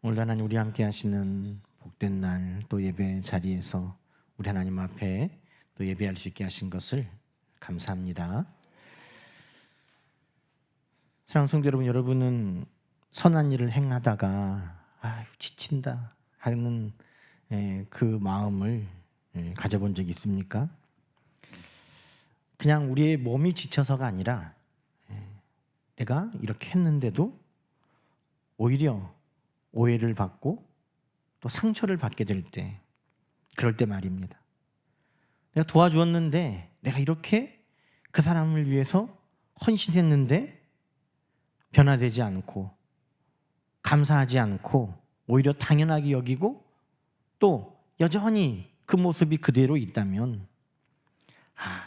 오늘 하나님 우리 함께 하시는 복된 날 또 예배 자리에서 우리 하나님 앞에 또 예배할 수 있게 하신 것을 감사합니다. 사랑하는 성도 여러분, 여러분은 선한 일을 행하다가 지친다 하는 그 마음을 가져본 적이 있습니까? 그냥 우리의 몸이 지쳐서가 아니라 내가 이렇게 했는데도 오히려 오해를 받고 또 상처를 받게 될 때, 그럴 때 말입니다. 내가 도와주었는데, 내가 이렇게 그 사람을 위해서 헌신했는데 변화되지 않고 감사하지 않고 오히려 당연하게 여기고 또 여전히 그 모습이 그대로 있다면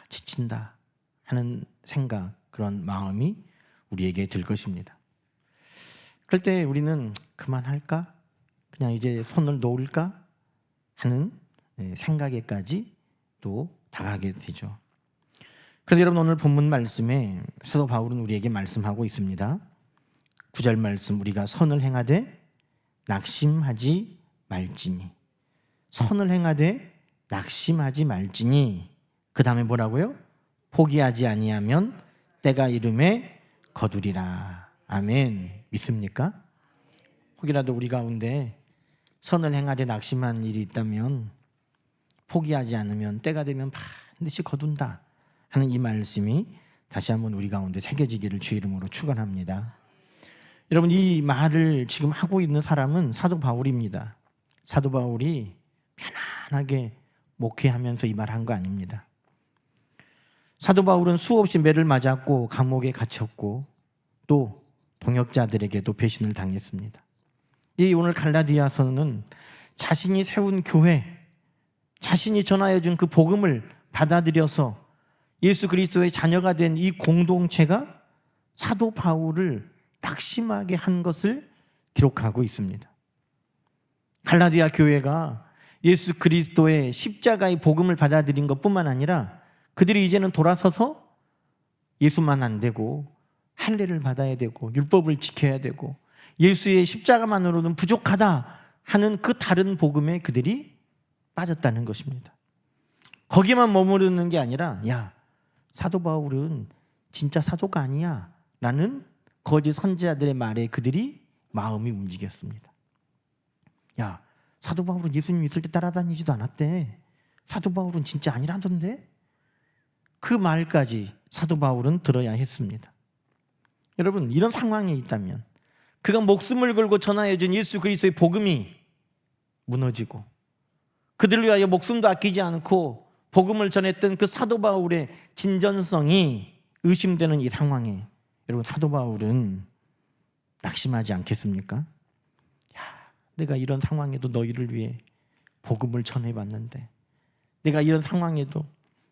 지친다 하는 생각, 그런 마음이 우리에게 들 것입니다. 그럴 때 우리는 그만할까? 그냥 이제 손을 놓을까? 하는 생각에까지 또 다가가게 되죠. 그런데 여러분, 오늘 본문 말씀에 사도 바울은 우리에게 말씀하고 있습니다. 9절 말씀, 우리가 선을 행하되 낙심하지 말지니. 선을 행하되 낙심하지 말지니. 그 다음에 뭐라고요? 포기하지 아니하면 때가 이름에 거두리라. 아멘. 믿습니까? 혹이라도 우리 가운데 선을 행하되 낙심한 일이 있다면 포기하지 않으면 때가 되면 반드시 거둔다 하는 이 말씀이 다시 한번 우리 가운데 새겨지기를 주의 이름으로 축원합니다. 여러분, 이 말을 지금 하고 있는 사람은 사도 바울입니다. 사도 바울이 편안하게 목회하면서 이 말 한 거 아닙니다. 사도 바울은 수없이 매를 맞았고 감옥에 갇혔고 또 동역자들에게도 배신을 당했습니다. 이 오늘 갈라디아서는 자신이 세운 교회, 자신이 전하여 준 그 복음을 받아들여서 예수 그리스도의 자녀가 된 이 공동체가 사도 바울을 낙심하게 한 것을 기록하고 있습니다. 갈라디아 교회가 예수 그리스도의 십자가의 복음을 받아들인 것뿐만 아니라 그들이 이제는 돌아서서 예수만 안 되고 할례를 받아야 되고 율법을 지켜야 되고 예수의 십자가만으로는 부족하다 하는 그 다른 복음에 그들이 빠졌다는 것입니다. 거기만 머무르는 게 아니라 사도 바울은 진짜 사도가 아니야 라는 거짓 선지자들의 말에 그들이 마음이 움직였습니다. 사도 바울은 예수님 있을 때 따라다니지도 않았대. 사도 바울은 진짜 아니라던데? 그 말까지 사도 바울은 들어야 했습니다. 여러분, 이런 상황에 있다면 그가 목숨을 걸고 전하여준 예수 그리스도의 복음이 무너지고 그들을 위하여 목숨도 아끼지 않고 복음을 전했던 그 사도 바울의 진전성이 의심되는 이 상황에 여러분, 사도 바울은 낙심하지 않겠습니까? 내가 이런 상황에도 너희를 위해 복음을 전해봤는데, 내가 이런 상황에도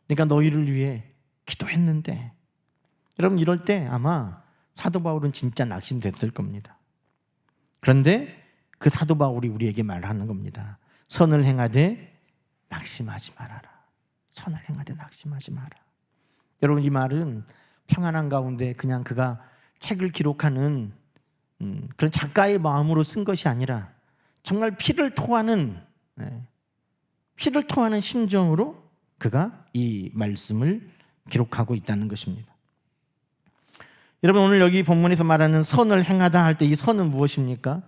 내가 너희를 위해 기도했는데, 여러분, 이럴 때 아마 사도 바울은 진짜 낙심됐을 겁니다. 그런데 그 사도 바울이 우리에게 말하는 겁니다. 선을 행하되 낙심하지 말아라. 선을 행하되 낙심하지 마라. 여러분, 이 말은 평안한 가운데 그냥 그가 책을 기록하는 그런 작가의 마음으로 쓴 것이 아니라 정말 피를 토하는 심정으로 그가 이 말씀을 기록하고 있다는 것입니다. 여러분, 오늘 여기 본문에서 말하는 선을 행하다 할 때 이 선은 무엇입니까?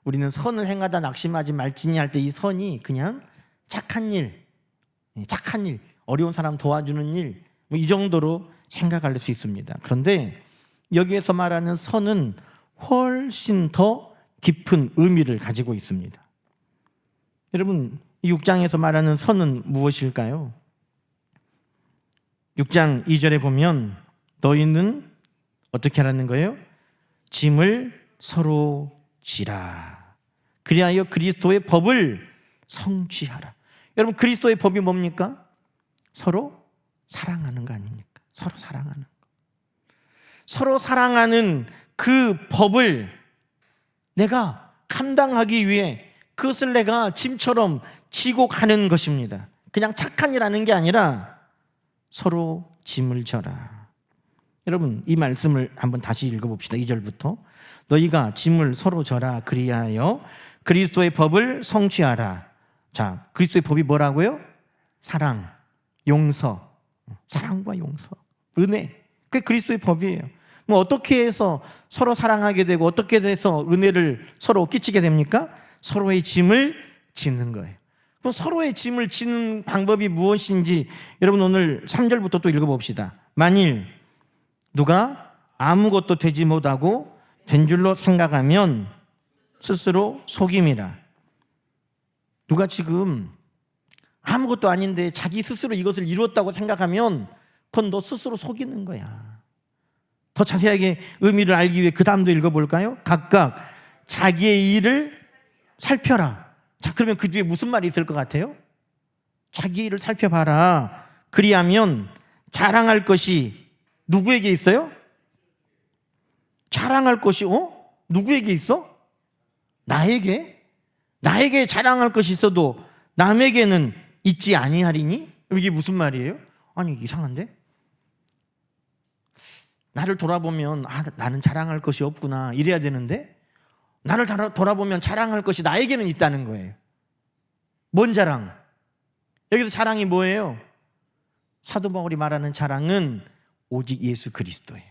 우리는 선을 행하다 낙심하지 말지니 할 때 이 선이 그냥 착한 일, 어려운 사람 도와주는 일, 이 정도로 생각할 수 있습니다. 그런데 여기에서 말하는 선은 훨씬 더 깊은 의미를 가지고 있습니다. 여러분, 6장에서 말하는 선은 무엇일까요? 6장 2절에 보면 너희는 어떻게 하라는 거예요? 짐을 서로 지라. 그리하여 그리스도의 법을 성취하라. 여러분, 그리스도의 법이 뭡니까? 서로 사랑하는 거 아닙니까? 서로 사랑하는 거. 서로 사랑하는 그 법을 내가 감당하기 위해 그것을 내가 짐처럼 지고 가는 것입니다. 그냥 착한 일 하는 게 아니라 서로 짐을 져라. 여러분, 이 말씀을 한번 다시 읽어봅시다. 2절부터 너희가 짐을 서로 져라. 그리하여 그리스도의 법을 성취하라. 자, 그리스도의 법이 뭐라고요? 사랑, 용서. 사랑과 용서, 은혜. 그게 그리스도의 법이에요. 뭐 어떻게 해서 서로 사랑하게 되고 어떻게 해서 은혜를 서로 끼치게 됩니까? 서로의 짐을 짓는 거예요. 그럼 서로의 짐을 짓는 방법이 무엇인지 여러분 오늘 3절부터 또 읽어봅시다. 만일 누가 아무것도 되지 못하고 된 줄로 생각하면 스스로 속임이라. 누가 지금 아무것도 아닌데 자기 스스로 이것을 이루었다고 생각하면 그건 너 스스로 속이는 거야. 더 자세하게 의미를 알기 위해 그 다음도 읽어볼까요? 각각 자기의 일을 살펴라. 자, 그러면 그 뒤에 무슨 말이 있을 것 같아요? 자기 일을 살펴봐라. 그리하면 자랑할 것이 누구에게 있어요? 자랑할 것이 누구에게 있어? 나에게? 나에게 자랑할 것이 있어도 남에게는 있지 아니하리니? 이게 무슨 말이에요? 아니, 이상한데? 나를 돌아보면 나는 자랑할 것이 없구나 이래야 되는데 나를 돌아보면 자랑할 것이 나에게는 있다는 거예요. 뭔 자랑? 여기서 자랑이 뭐예요? 사도 바울이 말하는 자랑은 오직 예수 그리스도예요.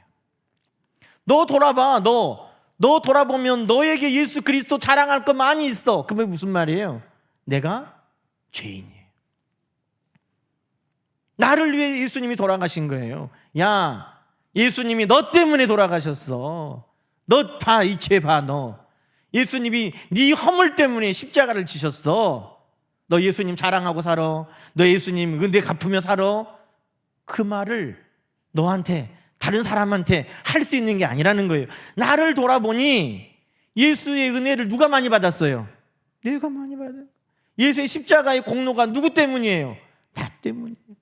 너 돌아봐. 너 돌아보면 너에게 예수 그리스도 자랑할 거 많이 있어. 그게 무슨 말이에요? 내가 죄인이에요. 나를 위해 예수님이 돌아가신 거예요. 야, 예수님이 너 때문에 돌아가셨어. 너 봐, 이 죄 봐, 너. 예수님이 네 허물 때문에 십자가를 지셨어. 너 예수님 자랑하고 살아. 너 예수님 은혜 갚으며 살아. 그 말을 너한테, 다른 사람한테 할 수 있는 게 아니라는 거예요. 나를 돌아보니 예수의 은혜를 누가 많이 받았어요? 내가 많이 받아요. 예수의 십자가의 공로가 누구 때문이에요? 나 때문이에요.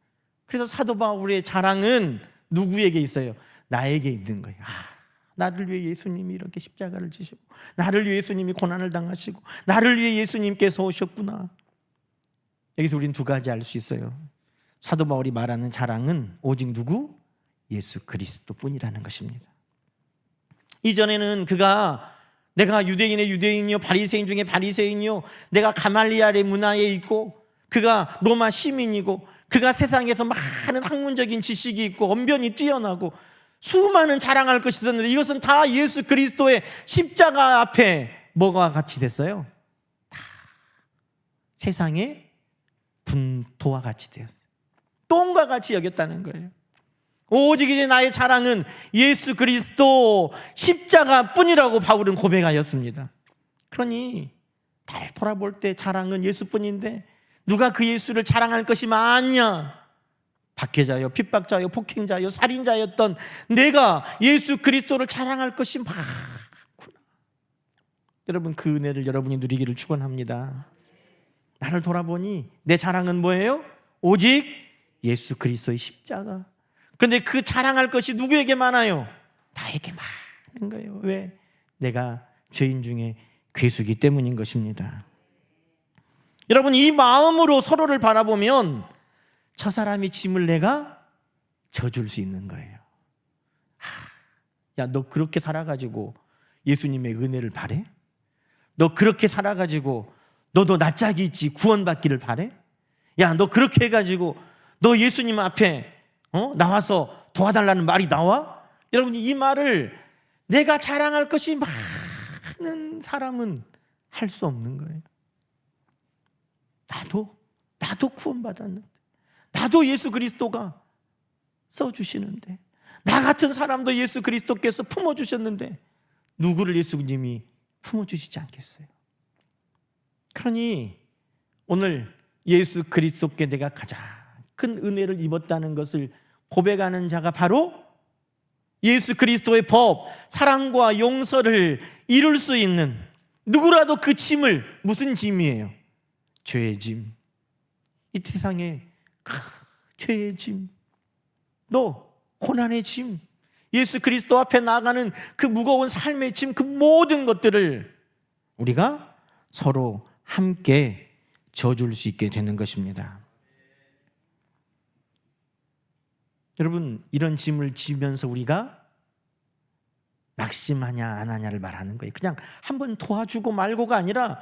그래서 사도 바울의 자랑은 누구에게 있어요? 나에게 있는 거예요. 나를 위해 예수님이 이렇게 십자가를 지시고 나를 위해 예수님이 고난을 당하시고 나를 위해 예수님께서 오셨구나. 여기서 우리는 두 가지 알 수 있어요. 사도 바울이 말하는 자랑은 오직 누구? 예수 그리스도뿐이라는 것입니다. 이전에는 그가 내가 유대인의 유대인이요 바리새인 중에 바리새인이요 내가 가말리엘의 문화에 있고 그가 로마 시민이고 그가 세상에서 많은 학문적인 지식이 있고 언변이 뛰어나고 수많은 자랑할 것이 있었는데 이것은 다 예수 그리스도의 십자가 앞에 뭐가 같이 됐어요? 다 세상의 분토와 같이 되었어요. 똥과 같이 여겼다는 거예요. 오직 이제 나의 자랑은 예수 그리스도 십자가뿐이라고 바울은 고백하였습니다. 그러니 나를 돌아볼 때 자랑은 예수뿐인데 누가 그 예수를 자랑할 것이 많냐? 박해자요, 핍박자요, 폭행자요, 살인자였던 내가 예수 그리스도를 자랑할 것이 많구나. 여러분, 그 은혜를 여러분이 누리기를 축원합니다. 나를 돌아보니 내 자랑은 뭐예요? 오직 예수 그리스도의 십자가. 그런데 그 자랑할 것이 누구에게 많아요? 나에게 많은 거예요. 왜? 내가 죄인 중에 괴수이기 때문인 것입니다. 여러분, 이 마음으로 서로를 바라보면 저 사람이 짐을 내가 져줄 수 있는 거예요. 야, 너 그렇게 살아가지고 예수님의 은혜를 바래? 너 그렇게 살아가지고 너도 낯짝이 있지 구원받기를 바래? 야, 너 그렇게 해가지고 너 예수님 앞에 나와서 도와달라는 말이 나와? 여러분, 이 말을 내가 자랑할 것이 많은 사람은 할 수 없는 거예요. 나도 구원받았는데, 나도 예수 그리스도가 써주시는데, 나 같은 사람도 예수 그리스도께서 품어주셨는데 누구를 예수님이 품어주시지 않겠어요? 그러니 오늘 예수 그리스도께 내가 가장 큰 은혜를 입었다는 것을 고백하는 자가 바로 예수 그리스도의 법, 사랑과 용서를 이룰 수 있는, 누구라도 그 짐을, 무슨 짐이에요? 죄의 짐. 이 세상에 죄의 짐, 너 고난의 짐, 예수 그리스도 앞에 나아가는 그 무거운 삶의 짐, 그 모든 것들을 우리가 서로 함께 져줄 수 있게 되는 것입니다. 여러분, 이런 짐을 지면서 우리가 낙심하냐 안 하냐를 말하는 거예요. 그냥 한번 도와주고 말고가 아니라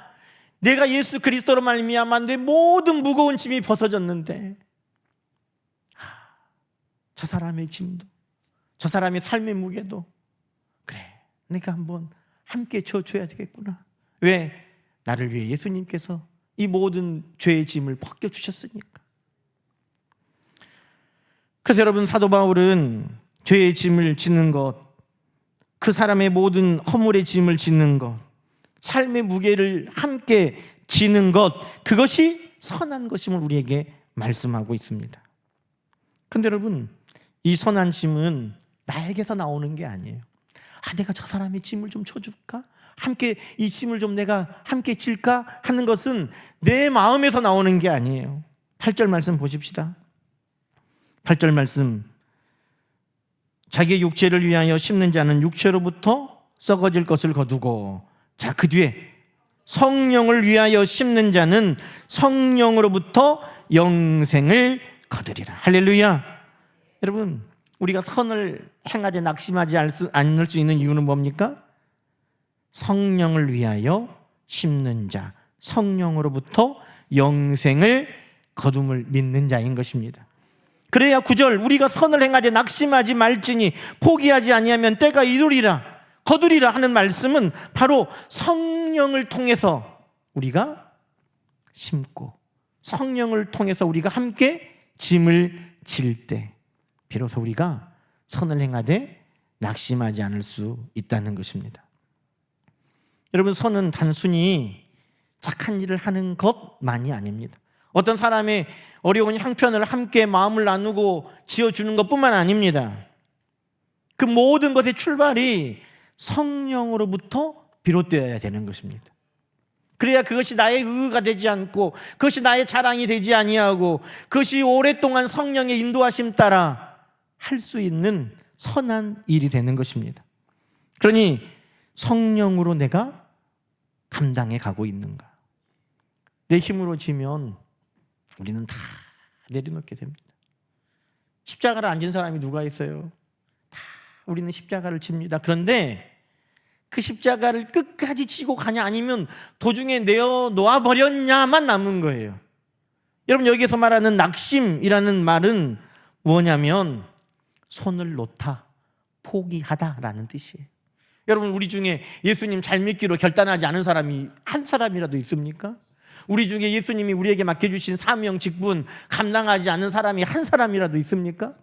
내가 예수 그리스도로 말미암아 내 모든 무거운 짐이 벗어졌는데 저 사람의 짐도, 저 사람의 삶의 무게도 그래, 내가 한번 함께 져줘야 되겠구나. 왜? 나를 위해 예수님께서 이 모든 죄의 짐을 벗겨주셨으니까. 그래서 여러분, 사도 바울은 죄의 짐을 지는 것, 그 사람의 모든 허물의 짐을 지는 것, 삶의 무게를 함께 지는 것, 그것이 선한 것임을 우리에게 말씀하고 있습니다. 그런데 여러분, 이 선한 짐은 나에게서 나오는 게 아니에요. 내가 저 사람의 짐을 좀 져줄까? 함께 이 짐을 좀 내가 함께 질까? 하는 것은 내 마음에서 나오는 게 아니에요. 8절 말씀 보십시다. 8절 말씀, 자기의 육체를 위하여 심는 자는 육체로부터 썩어질 것을 거두고, 자, 그 뒤에 성령을 위하여 심는 자는 성령으로부터 영생을 거두리라. 할렐루야. 여러분, 우리가 선을 행하되 낙심하지 않을 수 있는 이유는 뭡니까? 성령을 위하여 심는 자, 성령으로부터 영생을 거둠을 믿는 자인 것입니다. 그래야 9절, 우리가 선을 행하되 낙심하지 말지니 포기하지 아니하면 때가 이르리라, 거두리라 하는 말씀은 바로 성령을 통해서 우리가 심고 성령을 통해서 우리가 함께 짐을 질 때 비로소 우리가 선을 행하되 낙심하지 않을 수 있다는 것입니다. 여러분, 선은 단순히 착한 일을 하는 것만이 아닙니다. 어떤 사람의 어려운 형편을 함께 마음을 나누고 지어주는 것뿐만 아닙니다. 그 모든 것의 출발이 성령으로부터 비롯되어야 되는 것입니다. 그래야 그것이 나의 의가 되지 않고, 그것이 나의 자랑이 되지 아니하고, 그것이 오랫동안 성령의 인도하심 따라 할 수 있는 선한 일이 되는 것입니다. 그러니 성령으로 내가 감당해 가고 있는가? 내 힘으로 지면 우리는 다 내려놓게 됩니다. 십자가를 안 진 사람이 누가 있어요? 다 우리는 십자가를 집니다. 그런데 그 십자가를 끝까지 지고 가냐, 아니면 도중에 내어놓아 버렸냐만 남은 거예요. 여러분, 여기서 말하는 낙심이라는 말은 뭐냐면 손을 놓다, 포기하다라는 뜻이에요. 여러분, 우리 중에 예수님 잘 믿기로 결단하지 않은 사람이 한 사람이라도 있습니까? 우리 중에 예수님이 우리에게 맡겨주신 사명, 직분 감당하지 않는 사람이 한 사람이라도 있습니까?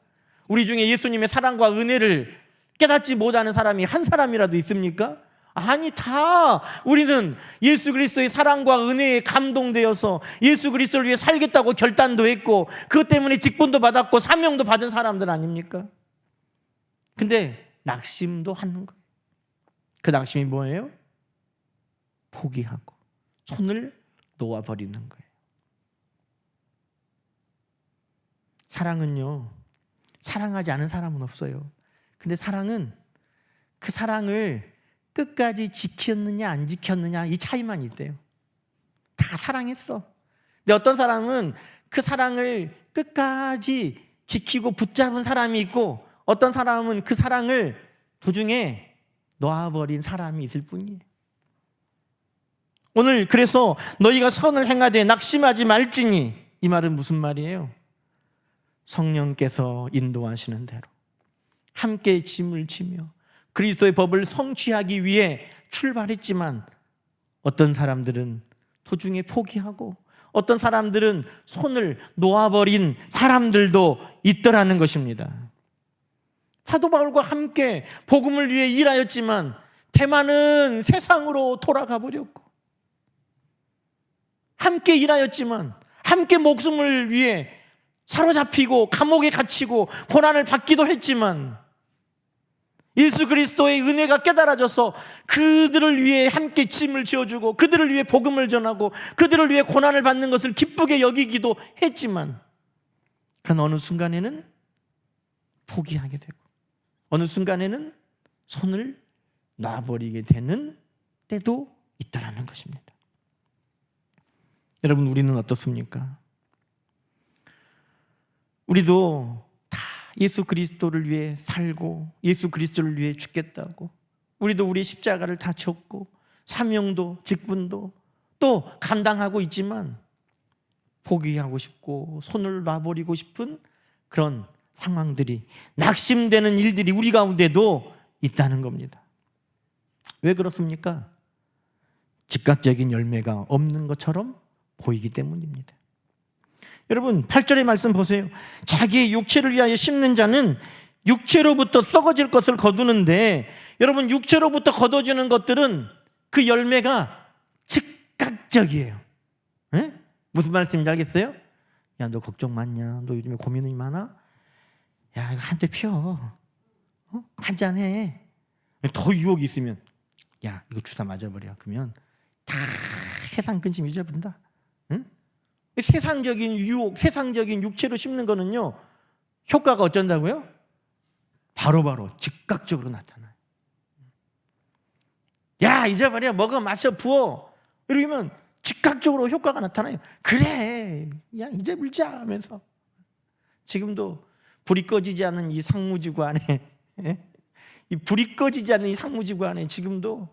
우리 중에 예수님의 사랑과 은혜를 깨닫지 못하는 사람이 한 사람이라도 있습니까? 아니, 다 우리는 예수 그리스도의 사랑과 은혜에 감동되어서 예수 그리스도를 위해 살겠다고 결단도 했고, 그것 때문에 직분도 받았고 사명도 받은 사람들 아닙니까? 근데 낙심도 하는 거예요. 그 낙심이 뭐예요? 포기하고 손을 놓아버리는 거예요. 사랑은요, 사랑하지 않은 사람은 없어요. 근데 사랑은 그 사랑을 끝까지 지켰느냐 안 지켰느냐, 이 차이만 있대요. 다 사랑했어. 근데 어떤 사람은 그 사랑을 끝까지 지키고 붙잡은 사람이 있고, 어떤 사람은 그 사랑을 도중에 놓아버린 사람이 있을 뿐이에요. 오늘 그래서 너희가 선을 행하되 낙심하지 말지니, 이 말은 무슨 말이에요? 성령께서 인도하시는 대로 함께 짐을 지며 그리스도의 법을 성취하기 위해 출발했지만, 어떤 사람들은 도중에 포기하고 어떤 사람들은 손을 놓아버린 사람들도 있더라는 것입니다. 사도 바울과 함께 복음을 위해 일하였지만 대만은 세상으로 돌아가 버렸고, 함께 일하였지만 함께 목숨을 위해 사로잡히고 감옥에 갇히고 고난을 받기도 했지만, 예수 그리스도의 은혜가 깨달아져서 그들을 위해 함께 짐을 지어주고 그들을 위해 복음을 전하고 그들을 위해 고난을 받는 것을 기쁘게 여기기도 했지만, 그런 어느 순간에는 포기하게 되고 어느 순간에는 손을 놔버리게 되는 때도 있다라는 것입니다. 여러분, 우리는 어떻습니까? 우리도 다 예수 그리스도를 위해 살고 예수 그리스도를 위해 죽겠다고, 우리도 우리의 십자가를 다 졌고 사명도 직분도 또 감당하고 있지만 포기하고 싶고 손을 놔버리고 싶은 그런 상황들이, 낙심되는 일들이 우리 가운데도 있다는 겁니다. 왜 그렇습니까? 즉각적인 열매가 없는 것처럼 보이기 때문입니다. 여러분 8절의 말씀 보세요. 자기의 육체를 위하여 심는 자는 육체로부터 썩어질 것을 거두는데, 여러분 육체로부터 거둬지는 것들은 그 열매가 즉각적이에요. 에? 무슨 말씀인지 알겠어요? 야, 너 걱정 많냐? 너 요즘에 고민이 많아? 야, 이거 한 대 피워. 한잔 해. 더 유혹이 있으면 야, 이거 주사 맞아버려. 그러면 다 세상 근심 잊어버린다. 응? 세상적인 유혹, 세상적인 육체로 심는 거는요, 효과가 어쩐다고요? 바로바로 즉각적으로 나타나요. 야, 잊어버려. 먹어, 마셔, 부어. 이러면 즉각적으로 효과가 나타나요. 그래, 야, 잊어버리자 하면서. 지금도 불이 꺼지지 않는 이 상무지구 안에, 이 불이 꺼지지 않는 이 상무지구 안에 지금도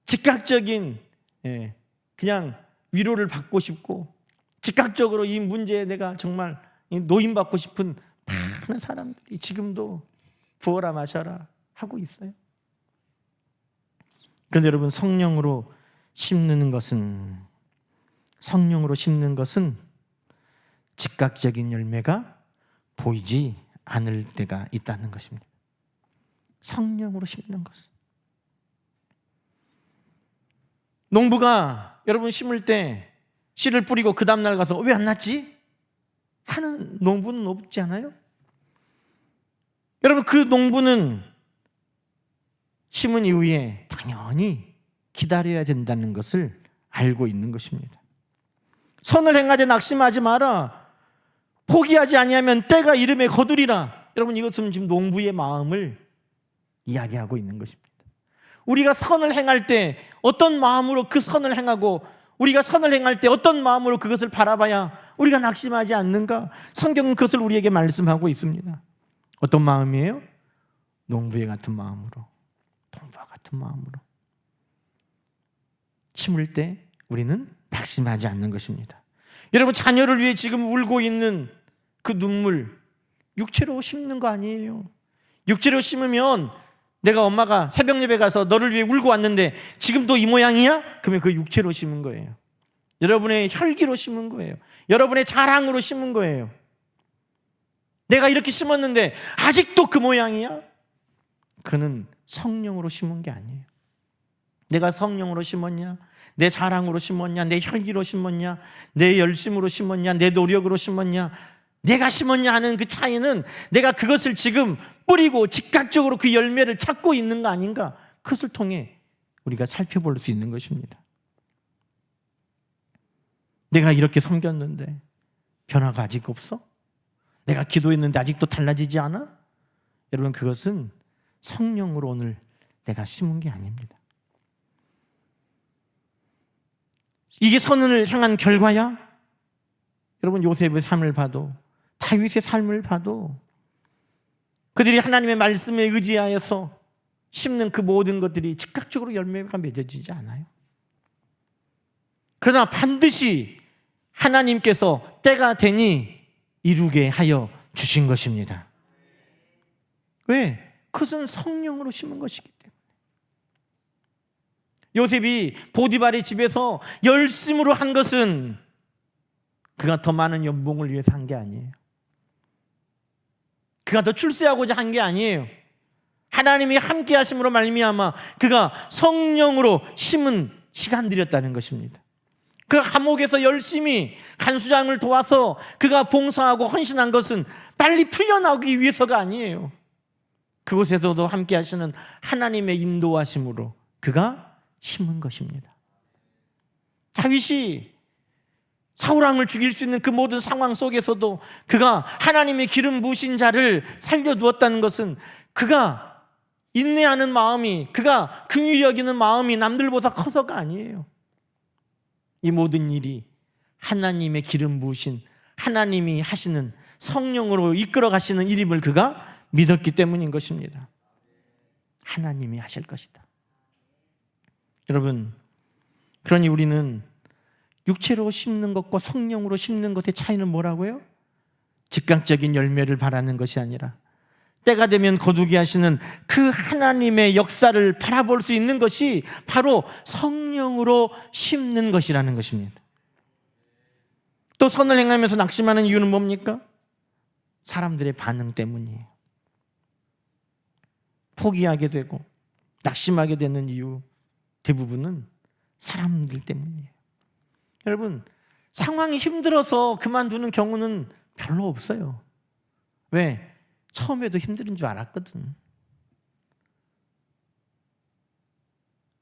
즉각적인 그냥 위로를 받고 싶고, 즉각적으로 이 문제에 내가 정말 노인받고 싶은 많은 사람들이 지금도 부어라 마셔라 하고 있어요. 그런데 여러분, 성령으로 심는 것은 즉각적인 열매가 보이지 않을 때가 있다는 것입니다. 성령으로 심는 것은. 농부가 여러분 심을 때 씨를 뿌리고 그 다음날 가서 왜 안 났지? 하는 농부는 없지 않아요? 여러분, 그 농부는 심은 이후에 당연히 기다려야 된다는 것을 알고 있는 것입니다. 선을 행하되 낙심하지 마라. 포기하지 아니하면 때가 이름에 거두리라. 여러분, 이것은 지금 농부의 마음을 이야기하고 있는 것입니다. 우리가 선을 행할 때 어떤 마음으로 그 선을 행하고, 우리가 선을 행할 때 어떤 마음으로 그것을 바라봐야 우리가 낙심하지 않는가? 성경은 그것을 우리에게 말씀하고 있습니다. 어떤 마음이에요? 농부의 같은 마음으로, 농부와 같은 마음으로 심을 때 우리는 낙심하지 않는 것입니다. 여러분, 자녀를 위해 지금 울고 있는 그 눈물, 육체로 심는 거 아니에요. 육체로 심으면 내가 엄마가 새벽 예배 가서 너를 위해 울고 왔는데 지금도 이 모양이야? 그러면 그 육체로 심은 거예요. 여러분의 혈기로 심은 거예요. 여러분의 자랑으로 심은 거예요. 내가 이렇게 심었는데 아직도 그 모양이야? 그는 성령으로 심은 게 아니에요. 내가 성령으로 심었냐? 내 자랑으로 심었냐? 내 혈기로 심었냐? 내 열심으로 심었냐? 내 노력으로 심었냐? 내가 심었냐 하는 그 차이는 내가 그것을 지금 뿌리고 즉각적으로 그 열매를 찾고 있는 거 아닌가? 그것을 통해 우리가 살펴볼 수 있는 것입니다. 내가 이렇게 섬겼는데 변화가 아직 없어? 내가 기도했는데 아직도 달라지지 않아? 여러분, 그것은 성령으로 오늘 내가 심은 게 아닙니다. 이게 선을 향한 결과야? 여러분, 요셉의 삶을 봐도, 다윗의 삶을 봐도 그들이 하나님의 말씀에 의지하여서 심는 그 모든 것들이 즉각적으로 열매가 맺어지지 않아요. 그러나 반드시 하나님께서 때가 되니 이루게 하여 주신 것입니다. 왜? 그것은 성령으로 심은 것이기 때문에. 요셉이 보디발의 집에서 열심으로 한 것은 그가 더 많은 연봉을 위해서 한 게 아니에요. 그가 더 출세하고자 한 게 아니에요. 하나님이 함께 하심으로 말미암아 그가 성령으로 심은 시간들이었다는 것입니다. 그 감옥에서 열심히 간수장을 도와서 그가 봉사하고 헌신한 것은 빨리 풀려나오기 위해서가 아니에요. 그곳에서도 함께 하시는 하나님의 인도하심으로 그가 심은 것입니다. 다윗이 사울왕을 죽일 수 있는 그 모든 상황 속에서도 그가 하나님의 기름 부으신 자를 살려두었다는 것은 그가 인내하는 마음이, 그가 긍휼히 여기는 마음이 남들보다 커서가 아니에요. 이 모든 일이 하나님의 기름 부으신, 하나님이 하시는, 성령으로 이끌어 가시는 일임을 그가 믿었기 때문인 것입니다. 하나님이 하실 것이다. 여러분, 그러니 우리는 육체로 심는 것과 성령으로 심는 것의 차이는 뭐라고요? 즉각적인 열매를 바라는 것이 아니라 때가 되면 거두게 하시는 그 하나님의 역사를 바라볼 수 있는 것이 바로 성령으로 심는 것이라는 것입니다. 또 선을 행하면서 낙심하는 이유는 뭡니까? 사람들의 반응 때문이에요. 포기하게 되고 낙심하게 되는 이유 대부분은 사람들 때문이에요. 여러분, 상황이 힘들어서 그만두는 경우는 별로 없어요. 왜? 처음에도 힘든 줄 알았거든.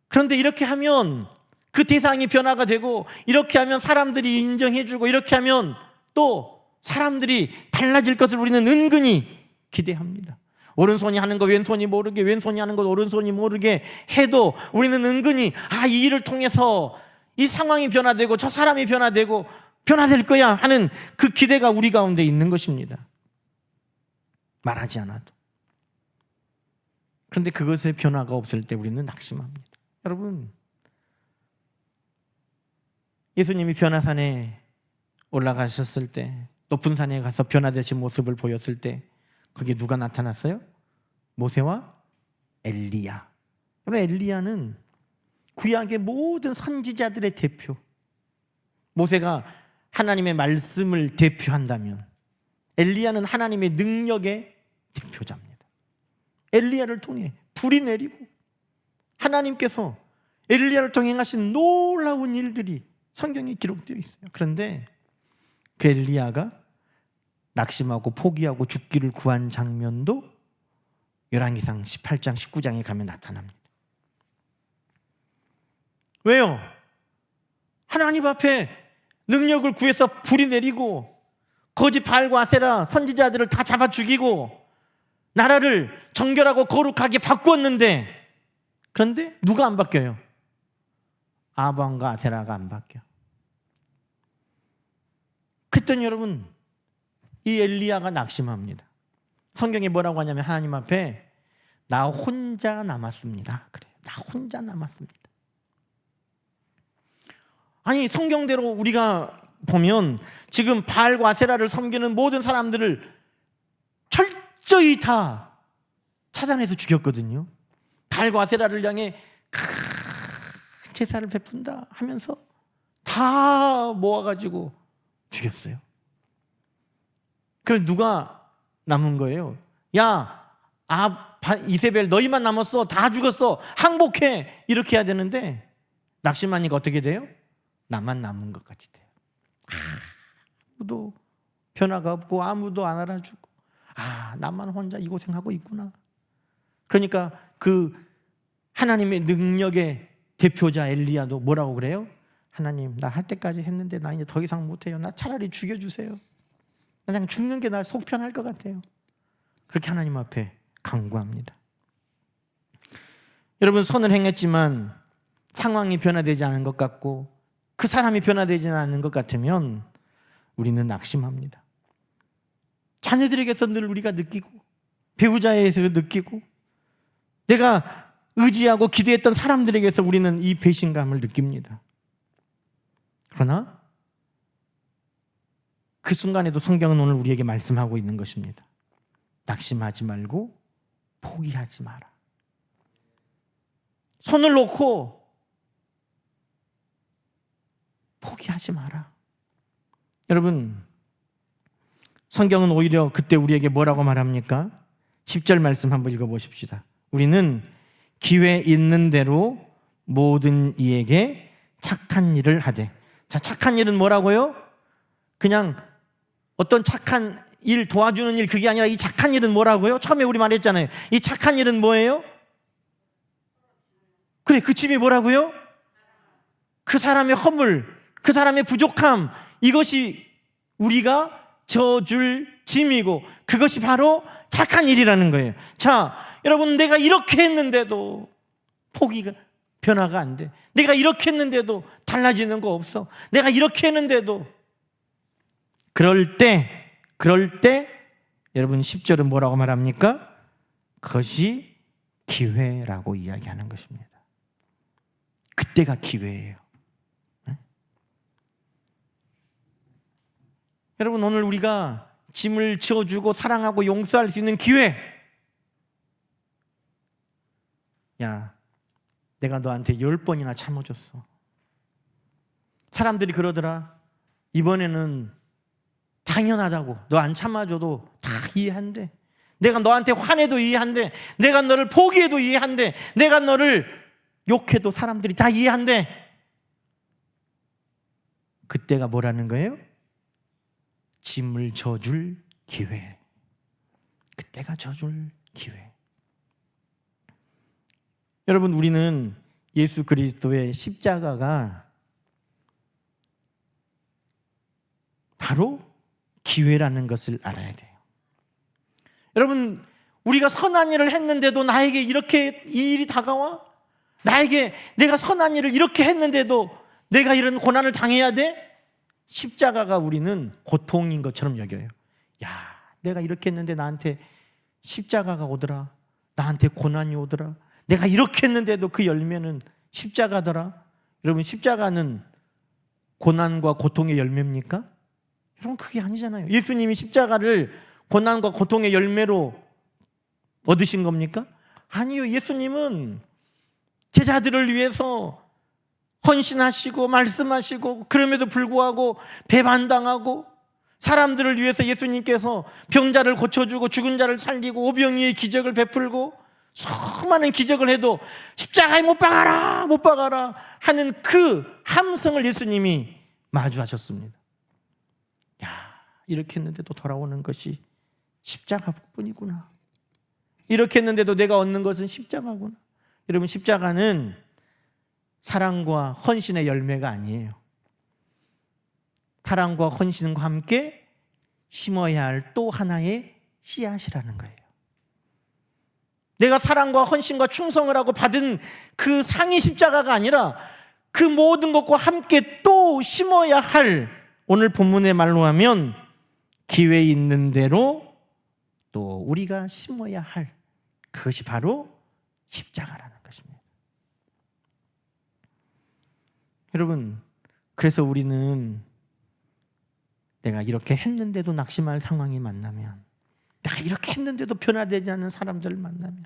그런데 이렇게 하면 그 대상이 변화가 되고, 이렇게 하면 사람들이 인정해주고, 이렇게 하면 또 사람들이 달라질 것을 우리는 은근히 기대합니다. 오른손이 하는 거 왼손이 모르게, 왼손이 하는 거 오른손이 모르게 해도 우리는 은근히 이 일을 통해서 이 상황이 변화되고 저 사람이 변화되고 변화될 거야 하는 그 기대가 우리 가운데 있는 것입니다. 말하지 않아도. 그런데 그것의 변화가 없을 때 우리는 낙심합니다. 여러분, 예수님이 변화산에 올라가셨을 때, 높은 산에 가서 변화되신 모습을 보였을 때 거기에 누가 나타났어요? 모세와 엘리야. 여러분, 엘리야는 구약의 모든 선지자들의 대표. 모세가 하나님의 말씀을 대표한다면 엘리야는 하나님의 능력의 대표자입니다. 엘리야를 통해 불이 내리고 하나님께서 엘리야를 통해 행하신 놀라운 일들이 성경에 기록되어 있어요. 그런데 그 엘리야가 낙심하고 포기하고 죽기를 구한 장면도 열왕기상 18장 19장에 가면 나타납니다. 왜요? 하나님 앞에 능력을 구해서 불이 내리고 거짓 바알과 아세라 선지자들을 다 잡아 죽이고 나라를 정결하고 거룩하게 바꾸었는데, 그런데 누가 안 바뀌어요? 아방과 아세라가 안 바뀌어. 그랬더니 여러분, 이 엘리야가 낙심합니다. 성경에 뭐라고 하냐면 하나님 앞에 나 혼자 남았습니다. 그래요. 나 혼자 남았습니다. 아니, 성경대로 우리가 보면 지금 바알과 아세라를 섬기는 모든 사람들을 철저히 다 찾아내서 죽였거든요. 바알과 아세라를 향해 큰 제사를 베푼다 하면서 다 모아가지고 죽였어요. 그래서 누가 남은 거예요? 야, 이세벨 너희만 남았어. 다 죽었어. 항복해. 이렇게 해야 되는데 낙심하니까 어떻게 돼요? 나만 남은 것 같이 돼요. 아무도 변화가 없고 아무도 안 알아주고 나만 혼자 이 고생하고 있구나. 그러니까 그 하나님의 능력의 대표자 엘리야도 뭐라고 그래요? 하나님, 나 할 때까지 했는데 나 이제 더 이상 못해요. 나 차라리 죽여주세요. 나 그냥 죽는 게 나 속 편할 것 같아요. 그렇게 하나님 앞에 간구합니다. 여러분, 선을 행했지만 상황이 변화되지 않은 것 같고 그 사람이 변화되지 않는 것 같으면 우리는 낙심합니다. 자녀들에게서 늘 우리가 느끼고 배우자에서 느끼고 내가 의지하고 기대했던 사람들에게서 우리는 이 배신감을 느낍니다. 그러나 그 순간에도 성경은 오늘 우리에게 말씀하고 있는 것입니다. 낙심하지 말고 포기하지 마라. 손을 놓고 포기하지 마라. 여러분, 성경은 오히려 그때 우리에게 뭐라고 말합니까? 10절 말씀 한번 읽어보십시다. 우리는 기회 있는 대로 모든 이에게 착한 일을 하되. 자, 착한 일은 뭐라고요? 그냥 어떤 착한 일 도와주는 일, 그게 아니라 이 착한 일은 뭐라고요? 처음에 우리 말했잖아요. 이 착한 일은 뭐예요? 그래, 그 짐이 뭐라고요? 그 사람의 허물, 그 사람의 부족함, 이것이 우리가 져줄 짐이고 그것이 바로 착한 일이라는 거예요. 자, 여러분, 내가 이렇게 했는데도 포기가 변화가 안 돼. 내가 이렇게 했는데도 달라지는 거 없어. 내가 이렇게 했는데도. 그럴 때 여러분 10절은 뭐라고 말합니까? 그것이 기회라고 이야기하는 것입니다. 그때가 기회예요. 여러분, 오늘 우리가 짐을 지어주고 사랑하고 용서할 수 있는 기회. 야, 내가 너한테 10번이나 참아줬어. 사람들이 그러더라. 이번에는 당연하다고. 너 안 참아줘도 다 이해한대. 내가 너한테 화내도 이해한대. 내가 너를 포기해도 이해한대. 내가 너를 욕해도 사람들이 다 이해한대. 그때가 뭐라는 거예요? 짐을 져줄 기회. 그때가 져줄 기회. 여러분, 우리는 예수 그리스도의 십자가가 바로 기회라는 것을 알아야 돼요. 여러분, 우리가 선한 일을 했는데도 나에게 이렇게 이 일이 다가와? 나에게 내가 선한 일을 이렇게 했는데도 내가 이런 고난을 당해야 돼? 십자가가 우리는 고통인 것처럼 여겨요. 야, 내가 이렇게 했는데 나한테 십자가가 오더라. 나한테 고난이 오더라. 내가 이렇게 했는데도 그 열매는 십자가더라. 여러분, 십자가는 고난과 고통의 열매입니까? 여러분, 그게 아니잖아요. 예수님이 십자가를 고난과 고통의 열매로 얻으신 겁니까? 아니요. 예수님은 제자들을 위해서 헌신하시고 말씀하시고, 그럼에도 불구하고 배반당하고, 사람들을 위해서 예수님께서 병자를 고쳐주고 죽은 자를 살리고 오병이의 기적을 베풀고 수많은 기적을 해도 십자가에 못 박아라 못 박아라 하는 그 함성을 예수님이 마주하셨습니다. 야, 이렇게 했는데도 돌아오는 것이 십자가뿐이구나. 이렇게 했는데도 내가 얻는 것은 십자가구나. 여러분, 십자가는 사랑과 헌신의 열매가 아니에요. 사랑과 헌신과 함께 심어야 할 또 하나의 씨앗이라는 거예요. 내가 사랑과 헌신과 충성을 하고 받은 그 상이 십자가가 아니라 그 모든 것과 함께 또 심어야 할, 오늘 본문의 말로 하면 기회 있는 대로 또 우리가 심어야 할, 그것이 바로 십자가라는 것입니다. 여러분, 그래서 우리는 내가 이렇게 했는데도 낙심할 상황이 만나면, 내가 이렇게 했는데도 변화되지 않는 사람들을 만나면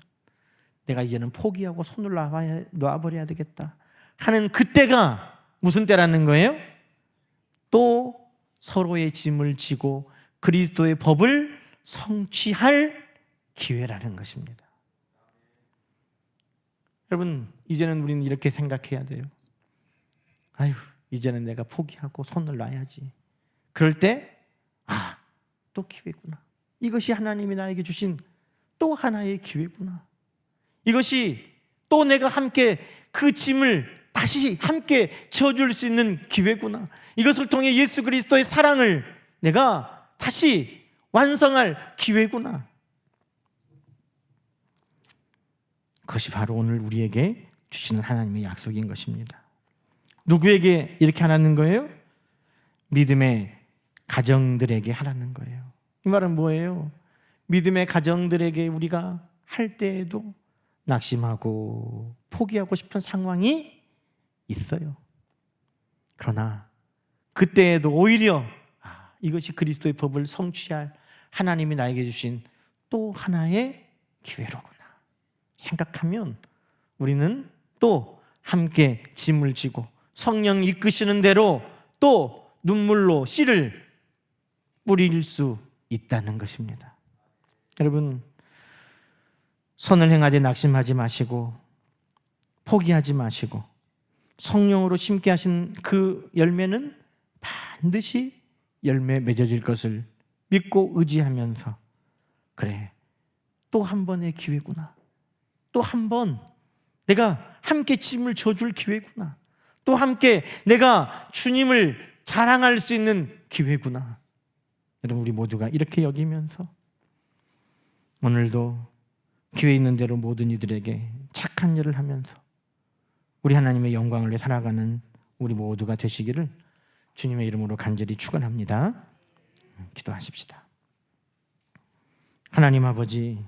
내가 이제는 포기하고 손을 놔버려야 되겠다 하는 그때가 무슨 때라는 거예요? 또 서로의 짐을 지고 그리스도의 법을 성취할 기회라는 것입니다. 여러분, 이제는 우리는 이렇게 생각해야 돼요. 아유, 이제는 내가 포기하고 손을 놔야지. 그럴 때, 아, 또 기회구나. 이것이 하나님이 나에게 주신 또 하나의 기회구나. 이것이 또 내가 함께 그 짐을 다시 함께 져줄 수 있는 기회구나. 이것을 통해 예수 그리스도의 사랑을 내가 다시 완성할 기회구나. 그것이 바로 오늘 우리에게 주시는 하나님의 약속인 것입니다. 누구에게 이렇게 하라는 거예요? 믿음의 가정들에게 하라는 거예요. 이 말은 뭐예요? 믿음의 가정들에게 우리가 할 때에도 낙심하고 포기하고 싶은 상황이 있어요. 그러나 그때에도 오히려 이것이 그리스도의 법을 성취할 하나님이 나에게 주신 또 하나의 기회로구나 생각하면 우리는 또 함께 짐을 지고 성령 이끄시는 대로 또 눈물로 씨를 뿌릴 수 있다는 것입니다. 여러분, 선을 행하되 낙심하지 마시고 포기하지 마시고 성령으로 심게 하신 그 열매는 반드시 열매 맺어질 것을 믿고 의지하면서, 그래, 또 한 번의 기회구나, 또 한 번 내가 함께 짐을 져줄 기회구나, 또 함께 내가 주님을 자랑할 수 있는 기회구나. 여러분, 우리 모두가 이렇게 여기면서 오늘도 기회 있는 대로 모든 이들에게 착한 일을 하면서 우리 하나님의 영광을 위해 살아가는 우리 모두가 되시기를 주님의 이름으로 간절히 축원합니다. 기도하십시다. 하나님 아버지,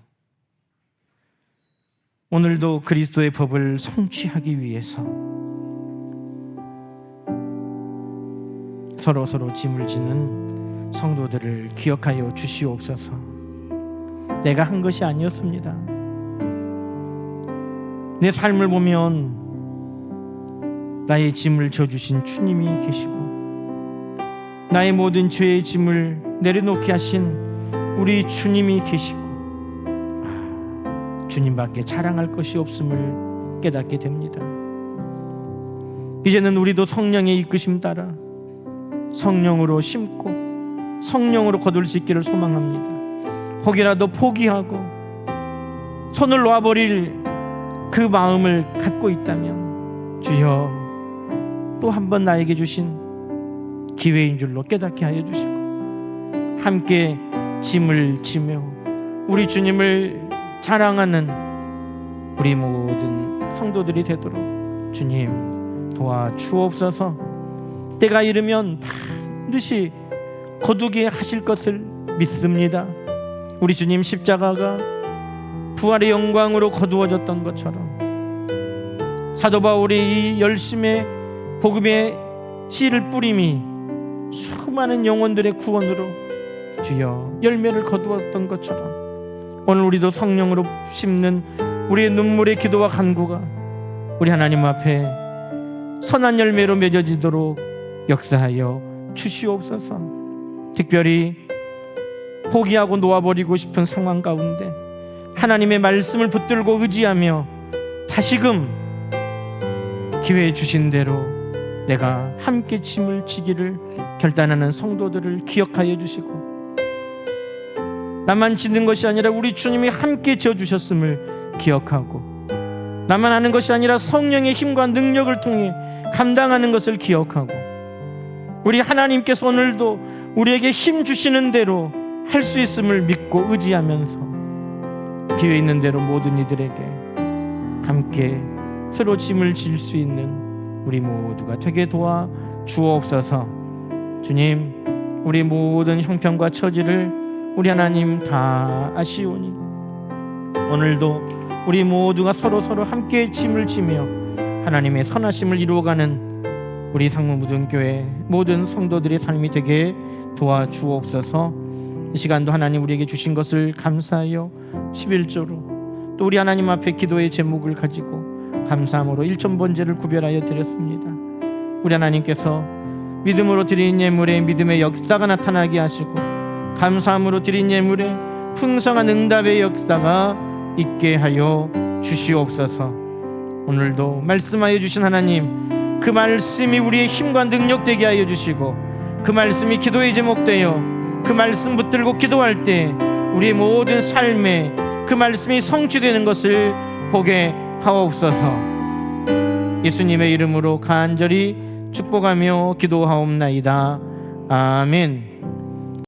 오늘도 그리스도의 법을 성취하기 위해서 서로 짐을 지는 성도들을 기억하여 주시옵소서. 내가 한 것이 아니었습니다. 내 삶을 보면 나의 짐을 져주신 주님이 계시고, 나의 모든 죄의 짐을 내려놓게 하신 우리 주님이 계시고, 주님밖에 자랑할 것이 없음을 깨닫게 됩니다. 이제는 우리도 성령의 이끄심 따라 성령으로 심고 성령으로 거둘 수 있기를 소망합니다. 혹이라도 포기하고 손을 놓아버릴 그 마음을 갖고 있다면 주여 또 한 번 나에게 주신 기회인 줄로 깨닫게 하여 주시고, 함께 짐을 지며 우리 주님을 자랑하는 우리 모든 성도들이 되도록 주님 도와주옵소서. 때가 이르면 반드시 거두게 하실 것을 믿습니다. 우리 주님 십자가가 부활의 영광으로 거두어졌던 것처럼 사도 바울이 이 열심의 복음의 씨를 뿌림이 수많은 영혼들의 구원으로 주여 열매를 거두었던 것처럼 오늘 우리도 성령으로 심는 우리의 눈물의 기도와 간구가 우리 하나님 앞에 선한 열매로 맺어지도록 역사하여 주시옵소서. 특별히 포기하고 놓아버리고 싶은 상황 가운데 하나님의 말씀을 붙들고 의지하며 다시금 기회 주신 대로 내가 함께 짐을 지기를 결단하는 성도들을 기억하여 주시고, 나만 짓는 것이 아니라 우리 주님이 함께 지어주셨음을 기억하고, 나만 하는 것이 아니라 성령의 힘과 능력을 통해 감당하는 것을 기억하고, 우리 하나님께서 오늘도 우리에게 힘 주시는 대로 할 수 있음을 믿고 의지하면서 기회 있는 대로 모든 이들에게 함께 서로 짐을 질 수 있는 우리 모두가 되게 도와 주옵소서. 주님, 우리 모든 형편과 처지를 우리 하나님 다 아시오니 오늘도 우리 모두가 서로 함께 짐을 지며 하나님의 선하심을 이루어가는 우리 상무무등교회 모든 성도들의 삶이 되게 도와주옵소서. 이 시간도 하나님 우리에게 주신 것을 감사하여 11조로 또 우리 하나님 앞에 기도의 제목을 가지고 감사함으로 일천번제를 구별하여 드렸습니다. 우리 하나님께서 믿음으로 드린 예물에 믿음의 역사가 나타나게 하시고, 감사함으로 드린 예물에 풍성한 응답의 역사가 있게 하여 주시옵소서. 오늘도 말씀하여 주신 하나님, 그 말씀이 우리의 힘과 능력 되게 하여 주시고, 그 말씀이 기도의 제목 되어 그 말씀 붙들고 기도할 때 우리의 모든 삶에 그 말씀이 성취되는 것을 보게 하옵소서. 예수님의 이름으로 간절히 축복하며 기도하옵나이다. 아멘.